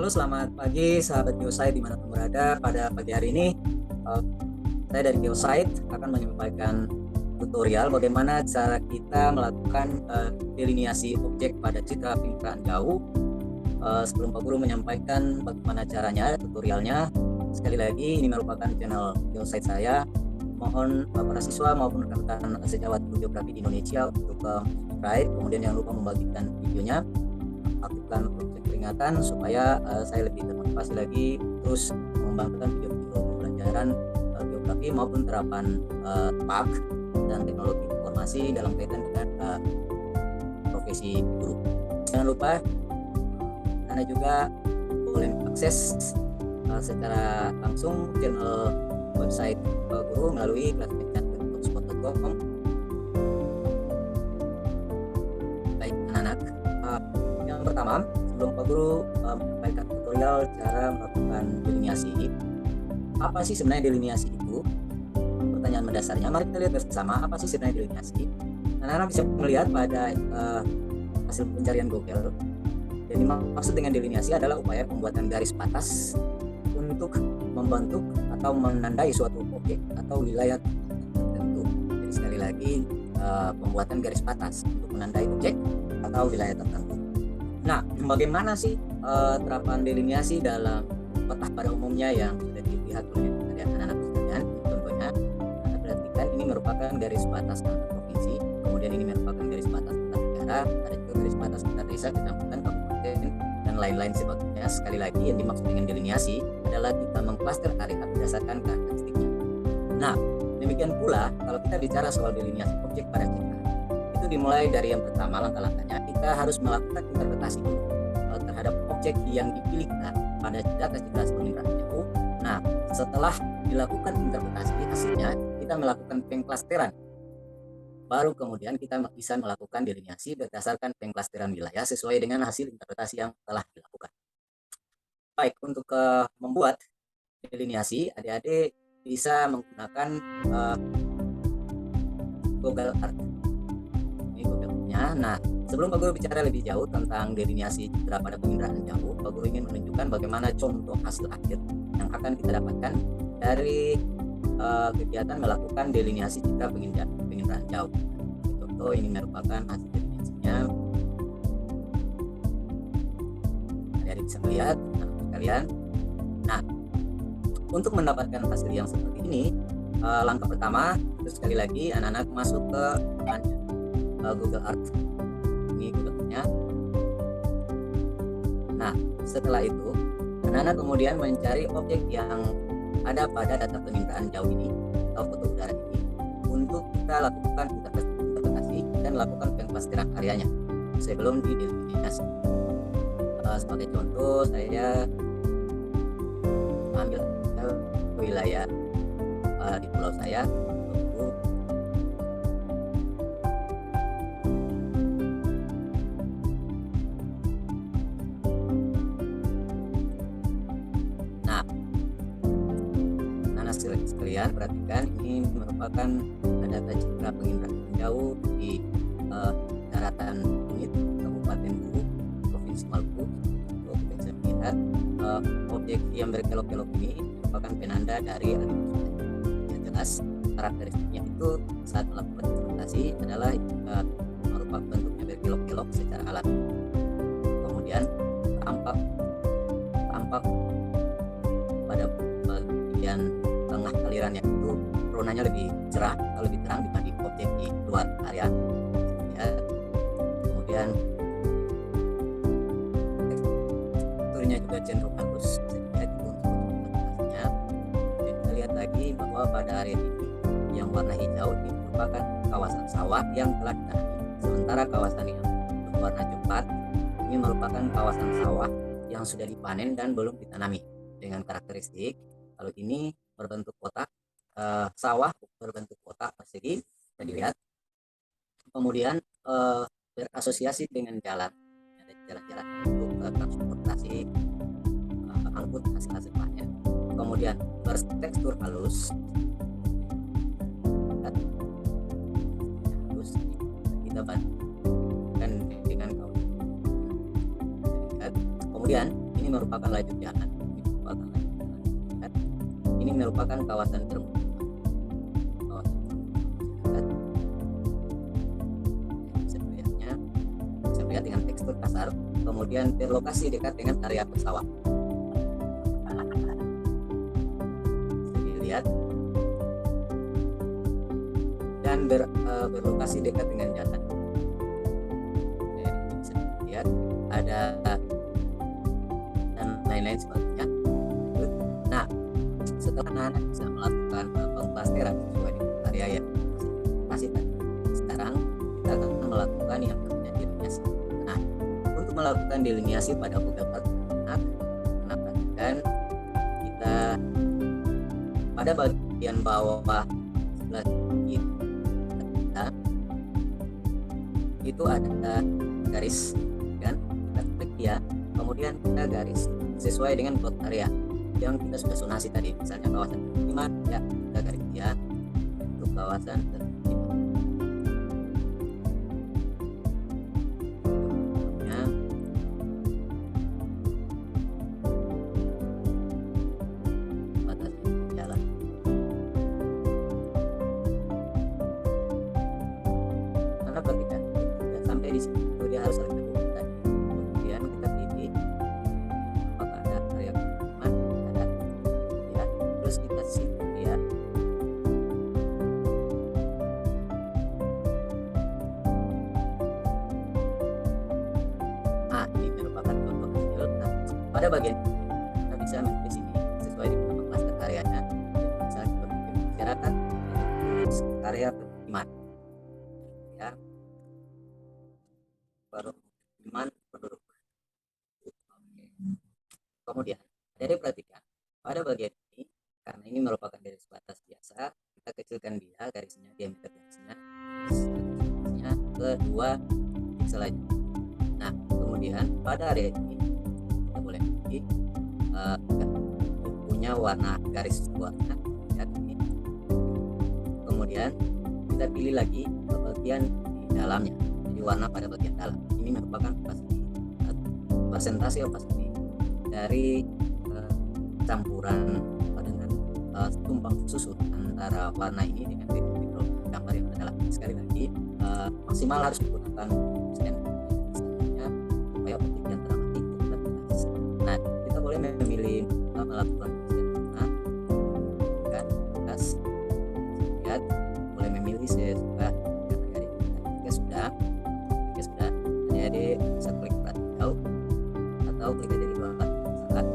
Halo, selamat pagi sahabat Geosite dimanapun berada. Pada pagi hari ini saya dari Geosite akan menyampaikan tutorial bagaimana cara kita melakukan delineasi objek pada citra permukaan jauh. Sebelum Pak Guru menyampaikan bagaimana caranya, tutorialnya, sekali lagi ini merupakan channel Geosite saya. Mohon para siswa maupun rekan-rekan sejawat geografi di Indonesia untuk subscribe, kemudian jangan lupa membagikan videonya, aktifkan lonceng peringatan supaya saya lebih termotivasi lagi terus mengembangkan video-video pembelajaran geografi maupun terapan TAK dan teknologi informasi dalam kaitan dengan profesi guru. Jangan lupa Anda juga boleh akses secara langsung channel website guru melalui classmate.blogspot.com. Baik anak-anak, yang pertama, sebelum Pak Guru menyampaikan tutorial cara melakukan delineasi, apa sih sebenarnya delineasi itu? Pertanyaan mendasarnya, mari kita lihat bersama apa sih sebenarnya delineasi. Anak-anak bisa melihat pada hasil pencarian Google. Jadi maksud dengan delineasi adalah upaya pembuatan garis batas untuk membentuk atau menandai suatu objek atau wilayah tertentu. Jadi sekali lagi, pembuatan garis batas untuk menandai objek atau wilayah tertentu. Nah, bagaimana sih terapan delineasi dalam peta pada umumnya yang sudah dilihat oleh anak-anak sekalian? Contohnya, Anda perhatikan ini merupakan garis batas antar provinsi, kemudian ini merupakan garis batas antar negara, ada juga garis batas antar desa, kecamatan, kabupaten, dan lain-lain sebagainya. Sekali lagi, yang dimaksud dengan delineasi adalah kita mengklaster area berdasarkan karakteristiknya. Nah, demikian pula kalau kita bicara soal delineasi objek pada citra, itu dimulai dari yang pertama, langkah-langkahnya kita harus melakukan interpretasi terhadap objek yang dipilihkan pada data citra permukaan jauh. Nah, setelah dilakukan interpretasi, hasilnya kita melakukan pengklasteran. Baru kemudian kita bisa melakukan delineasi berdasarkan pengklasteran wilayah sesuai dengan hasil interpretasi yang telah dilakukan. Baik, untuk membuat delineasi, adik-adik bisa menggunakan Google Earth. Ini Google-nya. Nah, sebelum Pak Guru bicara lebih jauh tentang delineasi citra pada penginderaan jauh, Pak Guru ingin menunjukkan bagaimana contoh hasil akhir yang akan kita dapatkan dari kegiatan melakukan delineasi citra penginderaan jauh. Contoh ini merupakan hasil delineasinya. Adik-adik bisa melihat kalian. Nah, untuk mendapatkan hasil yang seperti ini, langkah pertama itu sekali lagi anak-anak masuk ke Google Earth. Ini Google-nya. Nah, setelah itu anak-anak kemudian mencari objek yang ada pada data penginderaan jauh ini atau foto udara ini untuk kita lakukan interpretasi dan lakukan pengklasteran areanya sebelum didelineasi. Sebagai contoh, saya ambil wilayah di pulau saya. Nah, anak sekalian perhatikan, ini merupakan data citra penginderaan jauh di daratan Unit Kabupaten Buru, Provinsi Maluku. Kita bisa melihat objek yang berkelok-kelok ini merupakan penanda dari yang jelas karakteristiknya itu saat melakukan interpretasi adalah merupakan bentuknya berkelok-kelok secara alami. Kemudian tampak pada bagian tengah alirannya itu warnanya lebih cerah atau lebih terang dibanding objek di luar area. Ya. Kemudian teksturnya juga cenderung halus. Kita lihat lagi bahwa pada area ini yang warna hijau ini merupakan kawasan sawah yang telah ditanami, sementara kawasan yang berwarna coklat ini merupakan kawasan sawah yang sudah dipanen dan belum ditanami dengan karakteristik kalau ini berbentuk kotak, sawah berbentuk kotak persegi bisa dilihat, kemudian berasosiasi dengan jalan, ada jalan-jalan untuk transportasi angkut hasil panen, kemudian bertekstur halus kita bandingkan dengan kemudian ini merupakan lajur jalan. Ini merupakan kawasan permukiman. Bisa melihat dengan tekstur kasar, kemudian berlokasi dekat dengan area pesawat. Bisa dilihat dan berlokasi dekat dengan jalan. Bisa dilihat ada dan lain-lain sebagainya. Nah, setelah anak-anak bisa melakukan pemplasteran sesuai dengan area yang kasih tadi, sekarang kita akan melakukan yang namanya deliniasi. Nah, untuk melakukan deliniasi pada beberapa anak, perhatikan kita pada bagian bawah sebelah kiri kita itu ada garis, kan? Kita klik ya, kemudian kita garis sesuai dengan plot area yang kita sudah sonasi tadi, misalnya kawasan permukiman, ya kita garis ya untuk kawasan permukiman. Batas jalan. Karena perhatikan, sampai di situ dia harus ada tadi. Kemudian kita pilih apakah ada area permukiman, ada ya, terus kita simpan ya. Ini merupakan contoh hasil. Nah, pada bagian kita bisa menulis ini sesuai dengan klaster areanya. Misalnya seperti masyarakat, area permukiman, ya, permukiman penduduk. Kemudian dari perhatikan pada bagian ini, karena ini merupakan garis batas biasa, kita kecilkan dia garisnya, diameter garisnya ke 2 piksel aja. Nah, kemudian pada area ini kita boleh pilih punya warna garis warna ya, ini. Kemudian kita pilih lagi ke bagian di dalamnya, jadi warna pada bagian dalam. Ini merupakan presentasi opacity dari campuran dengan tumpang susun antara warna ini dengan gambar yang ada dalam. Sekali lagi maksimal harus menggunakan supaya optik yang dramatik dan jelas. Nah, kita boleh memilih melakukan kan gas lihat, boleh memilih sesuka dari jika sudah jadi bisa klik jauh atau klik aja di bawah saat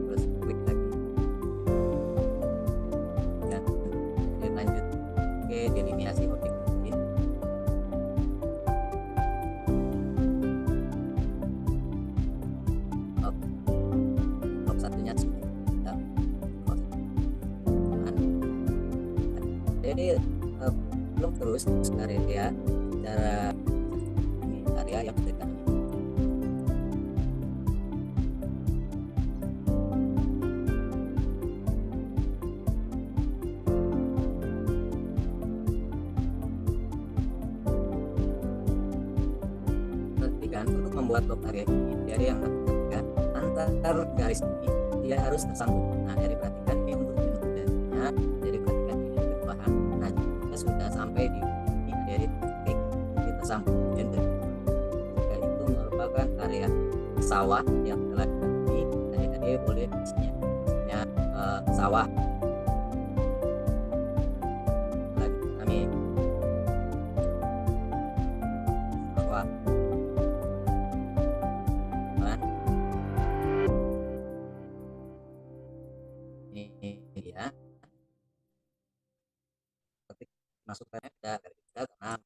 terus klik lagi dan lanjut ke deliniasi objek ini. Satunya sudah jadi belum terus area cara ini area yang berikan perhatikan untuk membuat blok area ini dari yang antar garis ini dia harus tersambung. Nah, dari perhatikan ini untuk bentuknya, dari perhatikan ini berbahan. Nah, kita sudah sampai di dari titik kita sambung dan jika itu merupakan area sawah yang telah diganti. Tadi boleh isinya sawah. Kami sawah. Ya, masukkannya ada garis kita karena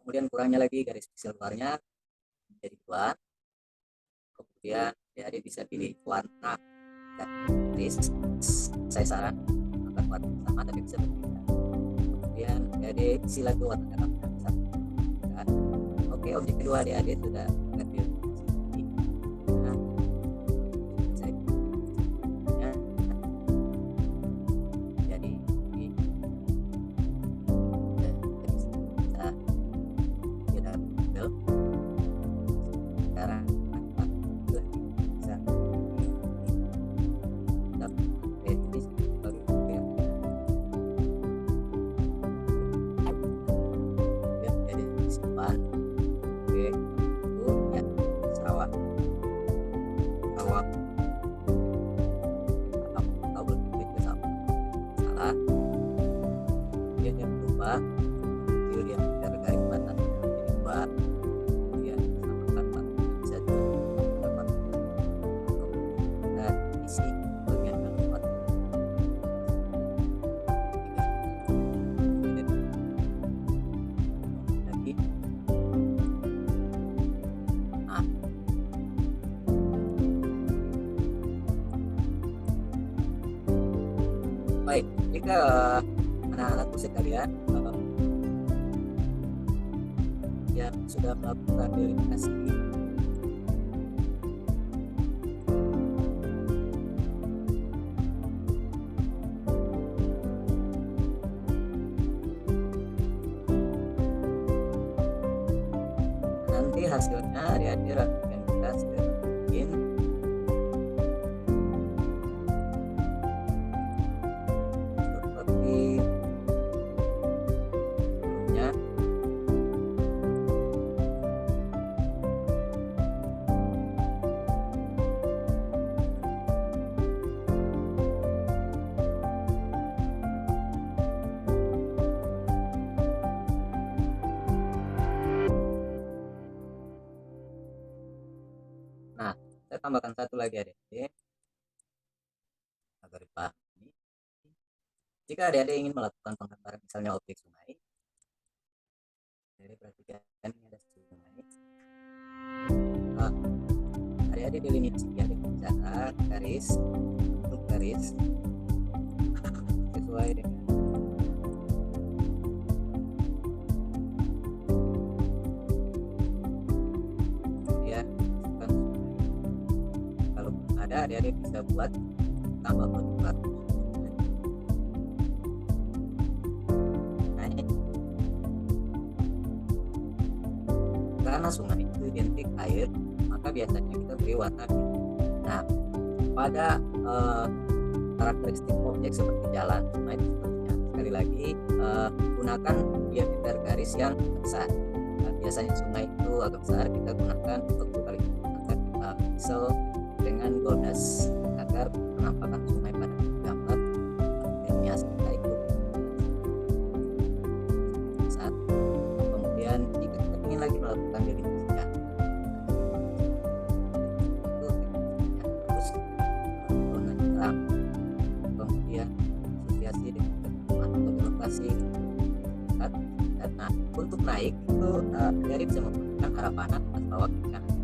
kemudian kurangnya lagi garis piksel luarnya jadi 2. Kemudian jadi bisa pilih warna garis, saya saran akan warna sama tapi bisa berbeda. Kemudian jadi isi lagi warna dalamnya bisa. Oke, objek kedua adik-adik sudah ngambil. Sekarang Baik, jika anak-anakku sekalian yang sudah melakukan delimitasi, nanti hasilnya adik-adik akan kita segera bikin seperti sebelumnya. Nah, saya tambahkan satu lagi adik-adik agar dipahami. Jika adik-adik ingin melakukan penggambaran misalnya objek sungai, adik-adik perhatikan ini ada sungai. Adik-adik delimitasi dengan cara garis, bentuk garis sesuai dengan kemudian masukkan sungai. Kalau ada, adik-adik bisa buat tambah bentuk naik, karena sungai itu identik air, maka biasanya kita beri warna biru. Nah, pada karakteristik objek seperti jalan, sungai dan seterusnya, sekali lagi gunakan diameter garis yang besar. Nah, biasanya sungai itu agak besar, kita gunakan 40 kali piksel dengan gold-dash agar penampakan sungai pada gambar ilmiah kita itu saat. Kemudian jika kita ingin lagi melakukan delimitasi itu harus warna terang, kemudian asosiasi dengan ketentuan atau lokasi dan nah, untuk naik itu dari bisa menggunakan arah panah atas bawah kiri kanan.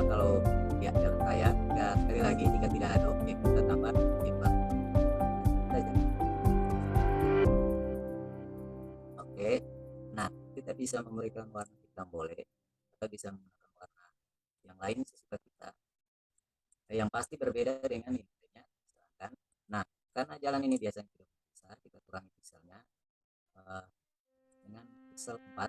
Kalau ya kayak ya, sekali lagi jika tidak ada objek kita tambah timbal saja. Oke, nah kita bisa memberikan warna hitam boleh, kita bisa menggunakan warna yang lain sesuka kita, yang pasti berbeda dengan intinya. Silakan. Nah, karena jalan ini biasanya tidak besar, kita kurangi pikselnya dengan piksel 4.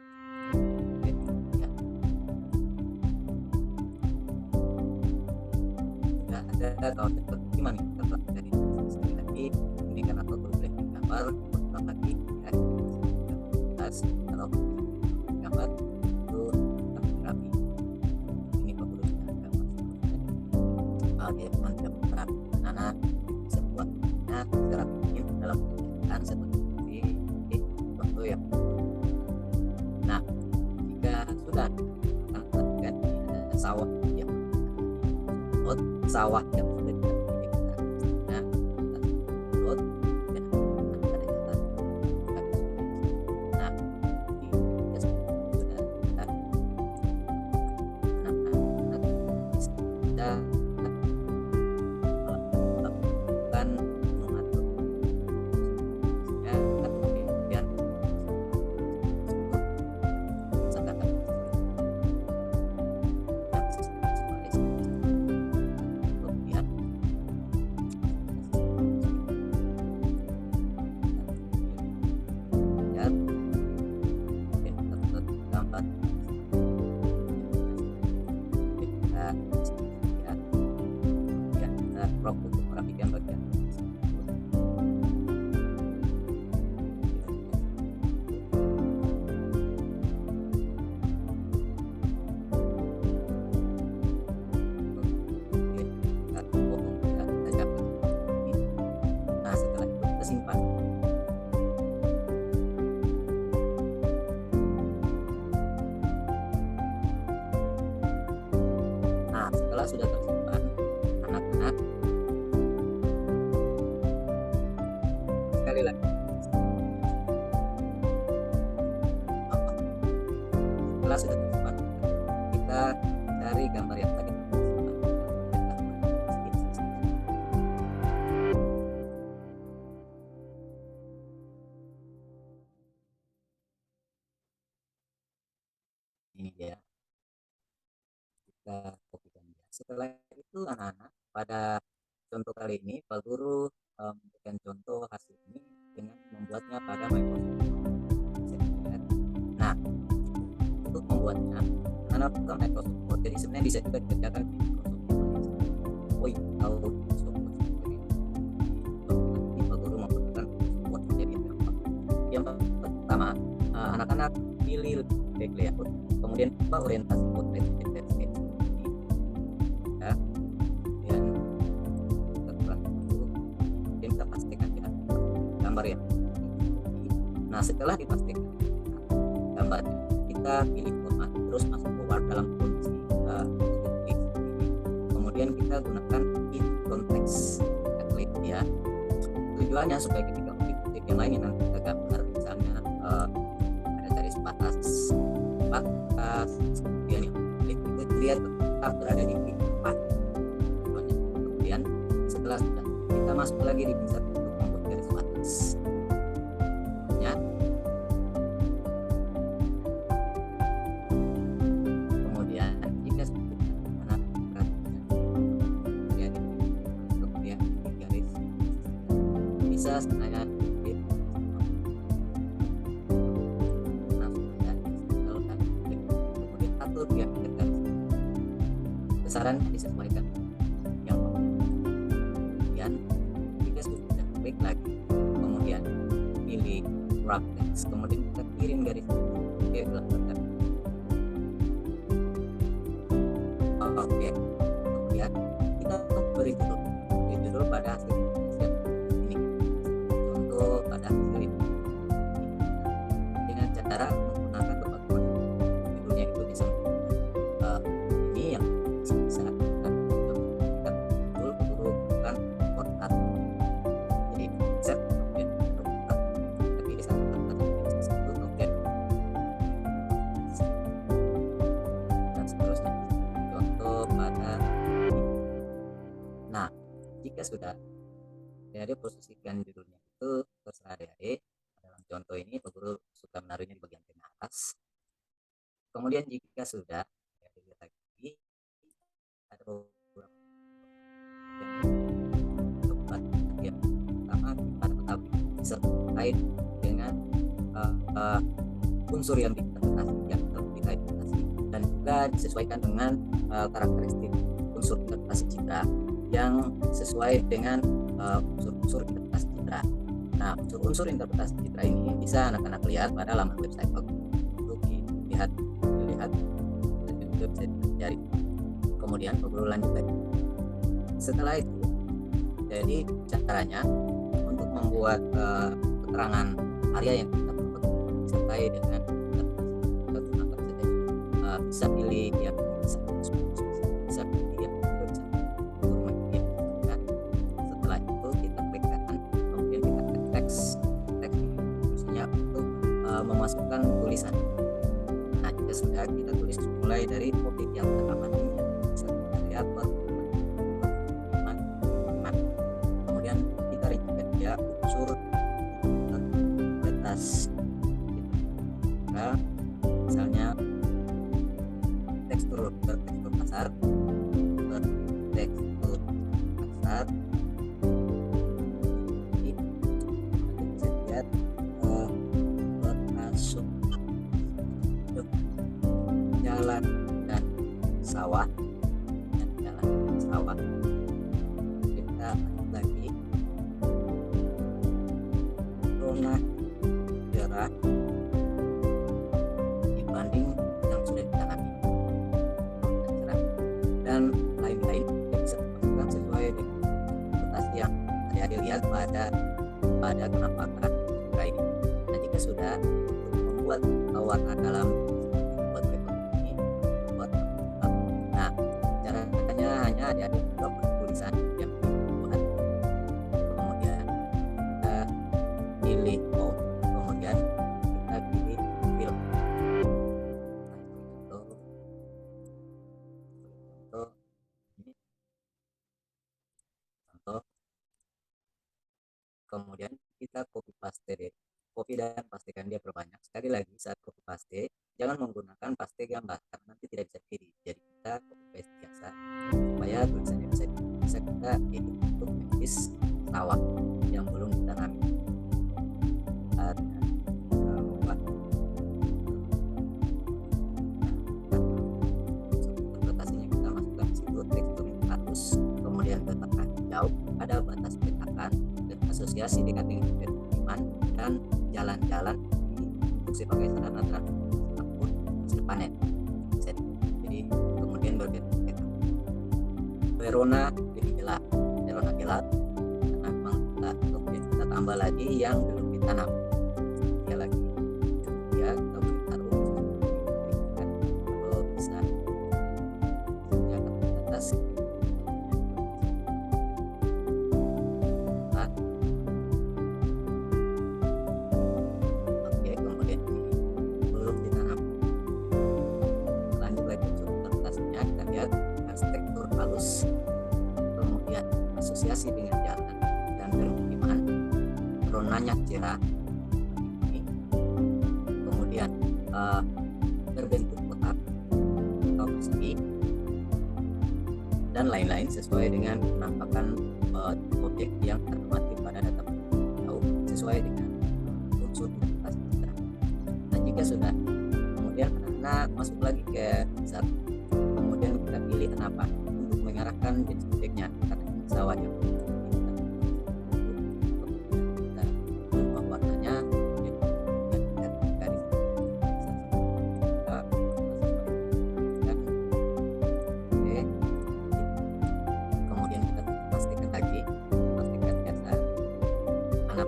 Ada kawan gimana nih terletak dari sekali lagi ini karena foto boleh gambar pertama lagi ya kalau gambar itu kami rapi ini foto gambar dia teman tidak berharap anak bisa buatnya secara ingin dalam kegiatan seperti foto yang nah jika sudah kan ada sawah yang sawah yang sudah nah lot dan ada jalan nah ini sudah anak-anak bisa melakukan mengatur ya kemudian sedangkan setelah sudah tersimpan, anak-anak sekali lagi setelah sudah tersimpan, kita cari gambar yang tadi ini dia, kita kopikan dia. Setelah itu anak-anak, pada contoh kali ini Pak Guru memberikan contoh hasil ini dengan membuatnya pada Microsoft Word. Nah, untuk membuatnya anak buka Microsoft Word, jadi sebenarnya bisa juga dikerjakan di Microsoft Word. Oh iya, tahu Microsoft Word sendiri. Nanti Pak Guru membuatkan Microsoft Word menjadi apa? Yang pertama, anak-anak pilih back layout, kemudian orientasi portrait landscape ya, kemudian kita ulang dulu, kemudian kita pastikan ya gambar ya. Nah, setelah dipastikan gambarnya, kita pilih format, terus masuk ke Word dalam kondisi kemudian kita gunakan in context template ya. Tujuannya supaya ketika objek yang lainnya nanti kita gambar, misalnya ada garis batas, kemudian yang itu dia tetap berada di tempat. Kemudian setelah sudah, kita masuk lagi di insert untuk membuat garis batas ya. Kemudian jika sudah anak perhatikan untuk dia di garis bisa sebenarnya dia besaran disesuaikan yang kemudian kita sudah klik lagi, kemudian pilih wrap text, kemudian kita kirim garis ke belakang. Oke, kemudian kita beri judul pada hasil ini, contoh pada hasil ini dengan cara menggunakan beberapa judulnya itu bisa ini yang bisa kita bukan portal, jadi set kemudian portal, tapi di saat satu kemudian dan seterusnya, contoh pada ini. Nah, jika sudah jadi posisikan judulnya itu terserah adik-adik. Dalam contoh ini Pak Guru suka menaruhnya di bagian tengah atas. Kemudian jika sudah dilihat lagi, ada beberapa yang pertama kita ketahui terkait dengan unsur yang diinterpretasi dan juga disesuaikan dengan karakteristik unsur interpretasi citra yang sesuai dengan unsur interpretasi citra. Nah, unsur interpretasi citra ini bisa anak-anak lihat pada laman website Pak Guru untuk dilihat dan juga bisa dipelajari. Kemudian Pak Guru lanjut lagi. Setelah itu, jadi caranya untuk membuat keterangan area yang kita buat disertai dengan bisa pilih yang bisa pilih yang bisa. Setelah itu kita klik kanan, kemudian kita klik teks ini fungsinya untuk memasukkan tulisan. Nah, jika sudah kita tulis mulai dari topik yang teramati yang bisa kita lihat kemudian kita ringkas dia unsur batas nah, misalnya tekstur kasar, ini bisa lihat bermasuk jalan dan sawah kita lagi zona merah dibanding yang sudah ditanami dan lain-lain yang bisa dimasukkan sesuai dengan interpretasi yang adik-adik lihat pada kenapa karakter ini. Nah, jika sudah untuk membuat warna dalam buat ini, nah caranya ada di blok tulisan yang dibuat. Kemudian kita pilih home, kemudian kita pilih film. Contoh ini contoh. Kemudian kita copy dan pastikan dia perbanyak. Sekali lagi, saat copy paste jangan menggunakan paste gambar karena nanti tidak bisa diedit. Jadi kita copy paste biasa supaya tulisannya bisa kita edit untuk menjadi sawah yang belum ditanami. Interpretasinya kita masukkan di situ tekstur status, kemudian letakkan hijau, ada batas petakan dan asosiasi dekat dengan permukiman dan jalan-jalan untuk sebagai sarana transport hasil panen. Jadi kemudian bagian petakan Verona jadi gelap, karena memang kita tambah lagi yang belum ditanam. Ya lagi ya kita boleh taruh kalau bisa ya ke atas. Oke, kemudian belum ditanam. Lanjut lagi untuk kertasnya, kita lihat tekstur halus, kemudian asosiasi dengan jalan dan permukiman, warnanya cerah, kemudian berbentuk kotak atau persegi dan lain-lain sesuai dengan penampakan objek yang terdapat pada data jauh sesuai dengan unsur interpretasi kita. Nah, jika sudah, kemudian anak masuk lagi ke zat, kemudian kita pilih apa untuk mengarahkan jenis objeknya karena ini sawah yang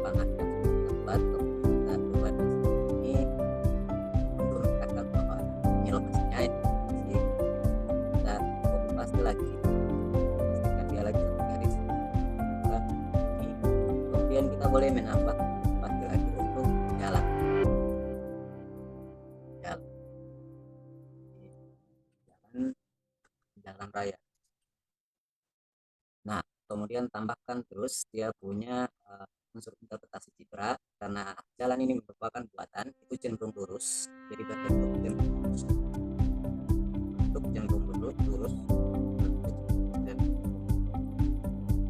panah yang terbuat, kemudian kita buat di sini untuk meningkatkan ini lokasinya ini kita copy paste lagi, pastikan dia lagi satu garis ini, kemudian kita boleh menambah paste lagi untuk jalan raya. Nah, kemudian tambahkan terus dia punya unsur interpretasi citra karena jalan ini merupakan buatan itu cenderung lurus, jadi berbentuk cenderung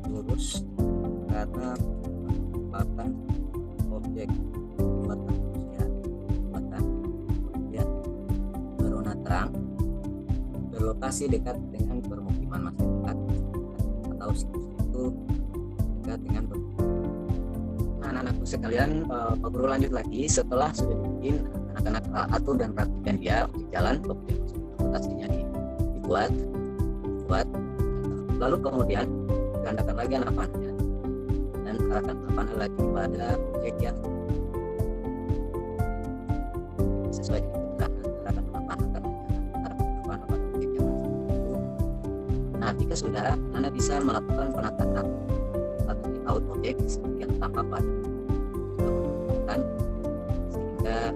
lurus karena merupakan objek buatan manusia, kemudian berwarna terang, berlokasi dekat dengan permukiman masyarakat atau situs itu dekat dengan anak-anakku sekalian. Pak Guru lanjut lagi setelah sudah dibikin anak-anak atur dan praktikkan dia untuk jalan objek interpretasinya dibuat, lalu kemudian gandakan lagi anak panahnya dan arahkan panah lagi pada objek yang sesuai dengan arahkan panah pada objek yang itu. Nah, jika sudah, anak bisa melakukan penataan atau layout objek yang tampak pada sehingga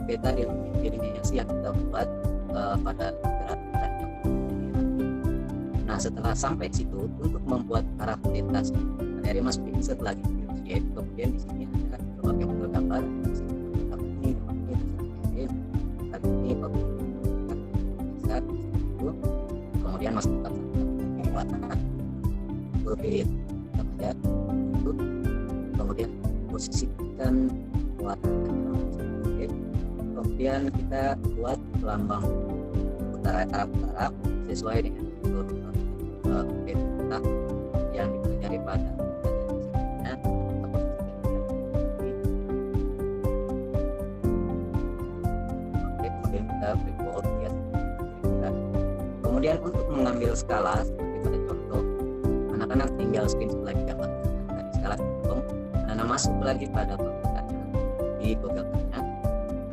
peta delineasi yang kita buat pada gerakan yang. Nah, setelah sampai situ, untuk membuat arah lintas dari masuk insert lagi shape, kemudian di sini ada berbagai model gambar, ini bisa itu, kemudian masuk ke warna, pilih saja itu, kemudian posisikan warnanya, kemudian kita buat lambang utara sesuai dengan peta yang dipelajari pada kemudian kita breakboard ya. Kemudian untuk mengambil skala seperti pada contoh, anak-anak tinggal screenshot lagi gambar dari skala hitung, anak masuk lagi pada perbedaannya di Google Docs-nya.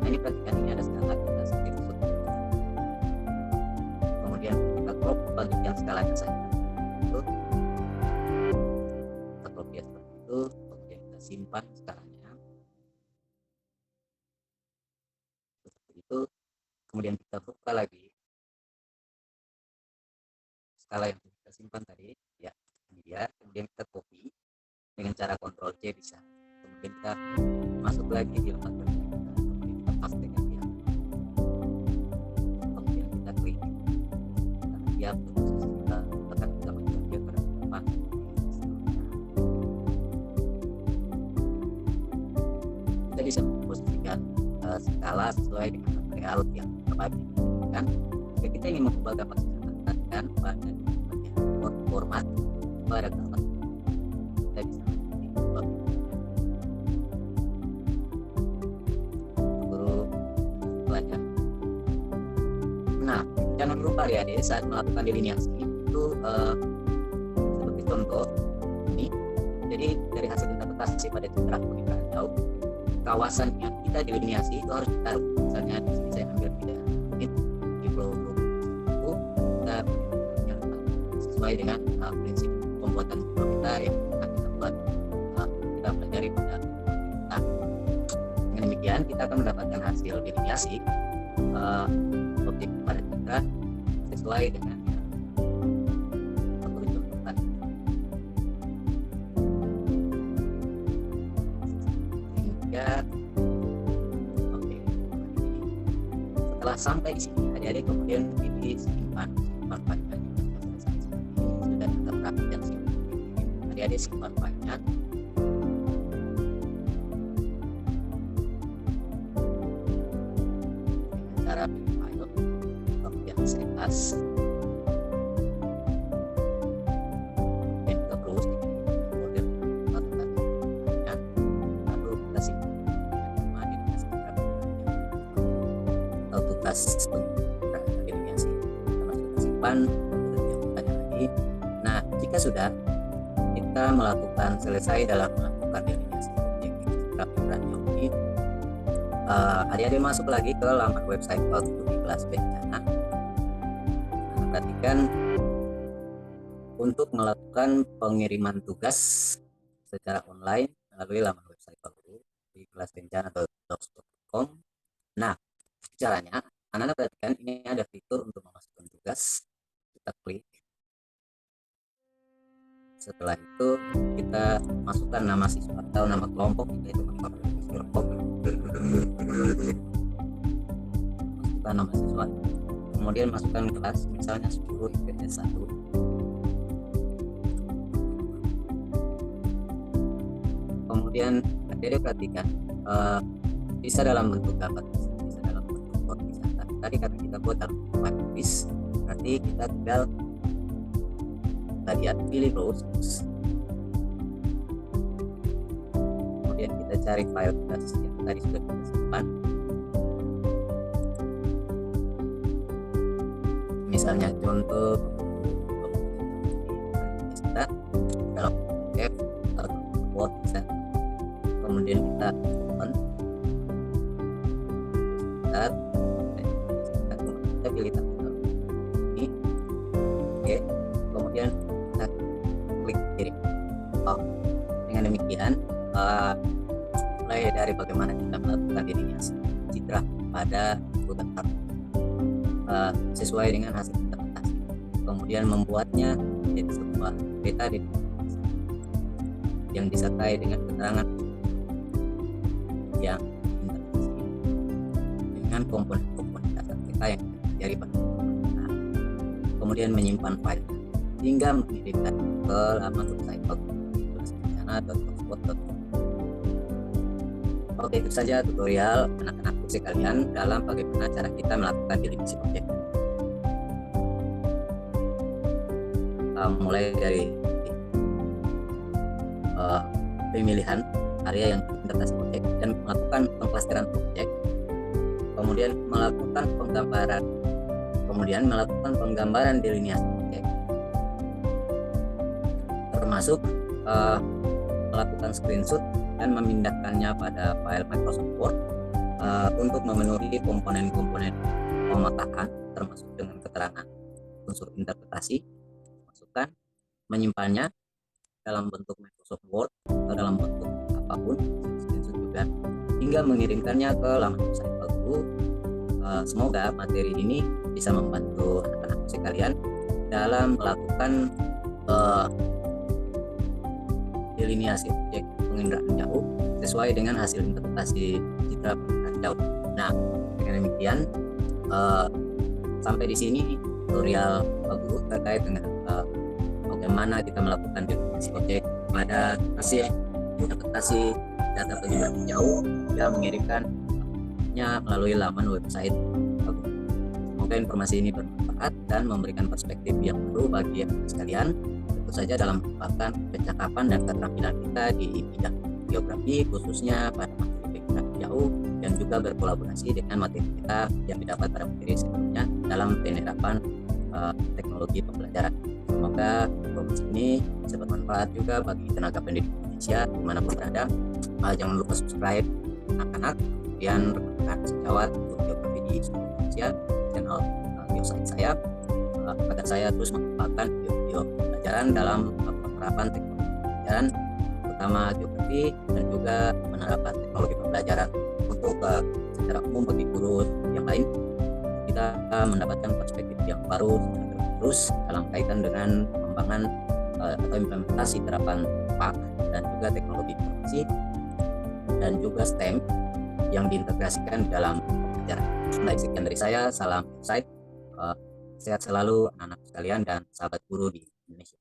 Nah, ini perhatikan, ini ada skala, kita screenshot, kemudian kita crop untuk yang skalanya saja. Itu kita copy seperti itu, kemudian kita simpan skalanya seperti itu. Kemudian kita buka lagi skala yang kita simpan tadi, ya ini dia. Kemudian kita copy dengan cara Ctrl C bisa. Kemudian kita masuk lagi di lembar kerja kita, kemudian kita pastekan dia, kemudian kita klik, kita lihat posisi kita akan bisa menjadi pada depan. Kita bisa memposisikan skala sesuai dengan material yang kita pakai. Kan jika kita ingin mengubah gambar secara dan pada bagian format pada gambar, kita bisa mengubah pelajar. Nah, jangan lupa ya saat melakukan delineasi itu seperti contoh ini. Jadi dari hasil interpretasi pada citra pemikiran jauh, kawasan yang kita delineasi itu harus ditaruh. Misalnya di sini saya ambil 3 menit di pulau itu, kita sesuai dengan prinsip pembuatan pulau kita yang akan kita buat, kita pelajari pada kita. Dengan demikian kita akan mendapatkan hasil delineasi objek pada citra sesuai dengan yang aku contohkan. Sehingga setelah sampai di sini, adik-adik kemudian pilih simpan filenya. Sudah kita perhatikan simpan. Adik-adik simpan filenya. Dengan cara pilih file, kemudian save as. Kemudian kita close di folder filenya, lalu kita simpan atau tugas delineasi. Kita simpan, kemudian kita lagi. Nah, jika sudah kita melakukan selesai dalam melakukan delineasi objek pemikiran jauh ini, adik-adik masuk lagi ke laman website Cloud Studi Kelas Bencana. Nah, perhatikan untuk melakukan pengiriman tugas secara online melalui laman website Cloud Studi Kelas Bencana.blogspot.com. Nah, caranya, anak-anak perhatikan ini ada fitur untuk memasukkan tugas. Kita klik. Setelah itu kita masukkan nama siswa atau nama kelompok kita, itu kelompok. Masukkan nama siswa, kemudian masukkan kelas, misalnya 10 IPS 1. Kemudian adik-adik perhatikan bisa dalam bentuk gambar, bisa dalam bentuk quote, bisa. Tadi karena kita buat dalam bentuk tulis, berarti kita tinggal kita lihat pilih browse, kemudian kita cari file kita yang tadi sudah kita simpan, misalnya contoh kita dalam PDF atau Word bisa. Kemudian kita open, kita pilih tanggal ini, oke. Kemudian kita klik kirim. Dengan demikian mulai dari bagaimana kita melakukan delineasi citra pada gambar sesuai dengan hasil interpretasi, kemudian membuatnya menjadi sebuah peta delineasi yang disertai dengan keterangan yang interpretasi dengan komponen-komponen dasar peta yang dari pada kemudian menyimpan file hingga mengirimkan ke laman website kelasbencana.blogspot.com. Oke, itu saja tutorial anak-anakku sekalian dalam bagaimana cara kita melakukan delineasi objek. Mulai dari pemilihan area yang interpretasi objek dan melakukan pengklasteran objek, kemudian melakukan penggambaran delineasi objek, termasuk melakukan screenshot dan memindahkannya pada file Microsoft Word untuk memenuhi komponen-komponen pemetakan termasuk dengan keterangan unsur interpretasi, masukkan, menyimpannya dalam bentuk Microsoft Word atau dalam bentuk apapun, screenshot juga, hingga mengirimkannya ke laman website Pak Guru. Semoga materi ini bisa membantu anak-anak sekalian dalam melakukan delineasi objek penginderaan jauh sesuai dengan hasil interpretasi citra penginderaan jauh. Nah, dengan demikian sampai di sini tutorial Pak Guru terkait dengan bagaimana kita melakukan delineasi objek pada hasil interpretasi data penginderaan jauh yang mengirimkannya melalui laman website Pak Guru. Semoga informasi ini bermanfaat dan memberikan perspektif yang baru bagi anak sekalian, tentu saja dalam mengembangkan kecakapan dan keterampilan kita di bidang geografi, khususnya pada materi penginderaan jauh, dan juga berkolaborasi dengan materi kita yang didapat pada materi sebelumnya dalam penerapan teknologi pembelajaran. Semoga informasi ini bisa bermanfaat juga bagi tenaga pendidik Indonesia dimanapun berada. Jangan lupa subscribe anak-anak dan rekan-rekan sejawat untuk geografi di seluruh Indonesia, channel Geoscience saya, agar saya terus mengembangkan video-video pembelajaran dalam penerapan teknologi pembelajaran, terutama geografi, dan juga penerapan teknologi pembelajaran untuk secara umum bagi guru yang lain. Kita mendapatkan perspektif yang baru terus dalam kaitan dengan pengembangan atau implementasi terapan PAK dan juga teknologi informasi dan juga STEM yang diintegrasikan dalam pembelajaran. Baik, sekian dari saya, salam insight, sehat selalu anak-anak sekalian dan sahabat guru di Indonesia.